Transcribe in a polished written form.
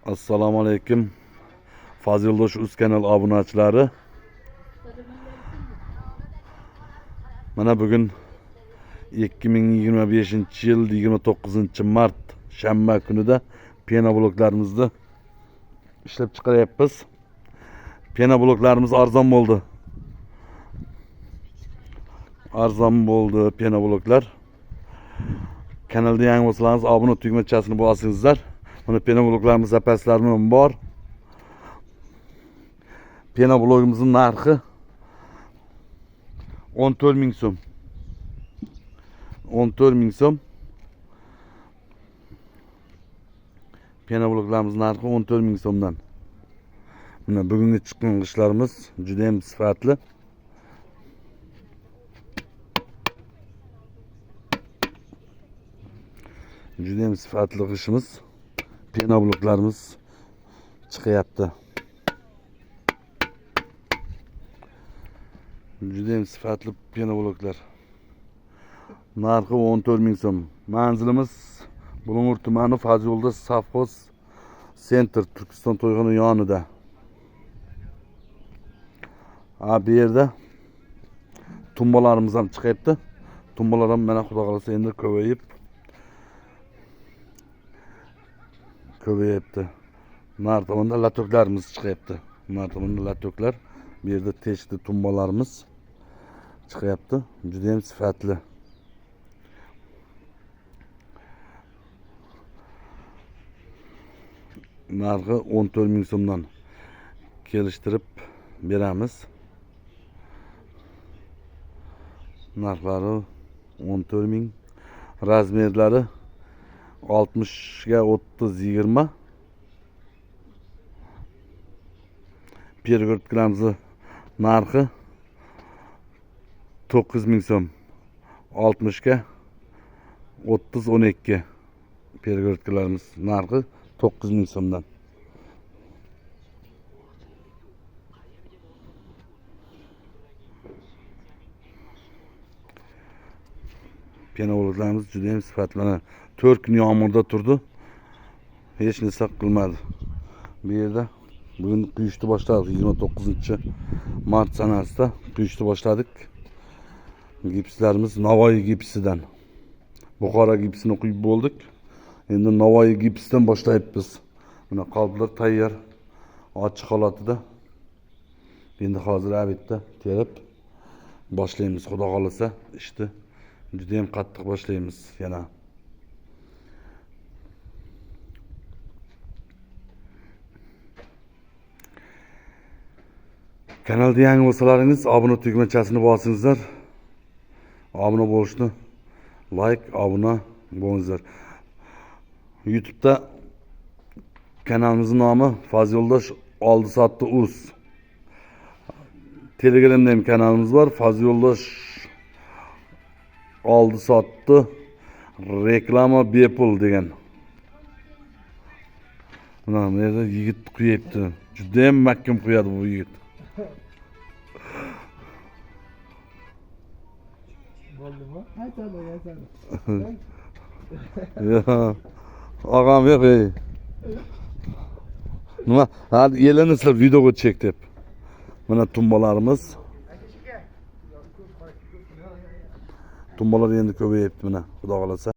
Assalomu alaykum. Fazildosh Uz kanal obunachilari. Mana bugun 2025-yil 29-mart shanba kunida pena bloklarimizni ishlab chiqaryapmiz. Pena bloklarimiz arzon bo'ldi. Arzon bo'ldi pena bloklar. Kanalda yangi bo'lsangiz obuna tugmachasini bosingizlar. Mana pena bloklarimiz zapaslarimiz bor. Pena blogimizning narxi 14.000 so'm. 14.000 so'm. Pena bloklarimiz narxi 14.000 so'mdan. Mana bugungi chiqqan qishlarimiz juda ham sifatli. Juda ham sifatli qishimiz. Pena bloklarimiz chiqyapti. Juda ham sifatli pena bloklar. Narxi 14.000 so'm. Manzilimiz Bulung'ur tumani Fazildosh Savxoz Center Turkiston to'yxona yonida. Bu yerda tumbalarimiz ham chiqyapti. Tumbalar ham mana xudo xolasa endi ko'payibdi. Nar tomonda latoklarimiz chiqyapti. Nar tomonda latoklar, bu yerda teshikli tumbalarimiz chiqyapti. Juda ham sifatli. Narxi 14.000 so'mdan kelishtirib beramiz. Narxlari 14.000. Razmerlari 60 ga 30 20. Pergortkalarimiz narxi 9.000 so'm. 60 ga 30 12. Pergortkalarimiz narxi 9.000 so'mdan. Pena bloklarimiz juda ham sifatli. 4 kun yomg'irda turdi. Hech narsa qilmadi. Bu yerda bugun quyishni boshladik. 29-mart sanasida quyishni boshladik. Gipslarimiz Navoiy gipsidan. Buxoro gipsini quyib bo'ldik. Endi Navoiy gipsdan boshlayapmiz. Mana qalblar tayyor, ochiq holatida. Endi hozir abitda terib boshlaymiz. Xudo xolasa ishni juda ham qattiq boshlaymiz yana. Kanalda yangi bo'lsalaringiz obuna tugmachasini bosingizlar. Obuna bo'lishni, like, obuna bo'lingizlar. YouTube'da kanalimizning nomi Fazildosh oldi sotdi uz. Telegramda ham kanalimiz bor. Fazildosh oldi sotdi reklama bepul degan. Mana bu yerda yigit quyapti. Juda ham mahkam quyadi bu yigit. Bo'ldimi? Aytadi. Og'am yo'q. Nima? Hadi elanizlar videoga chek deb. Mana tumbalarimiz. Tumbalar endi ko'payibdi mana, xudo xolasa.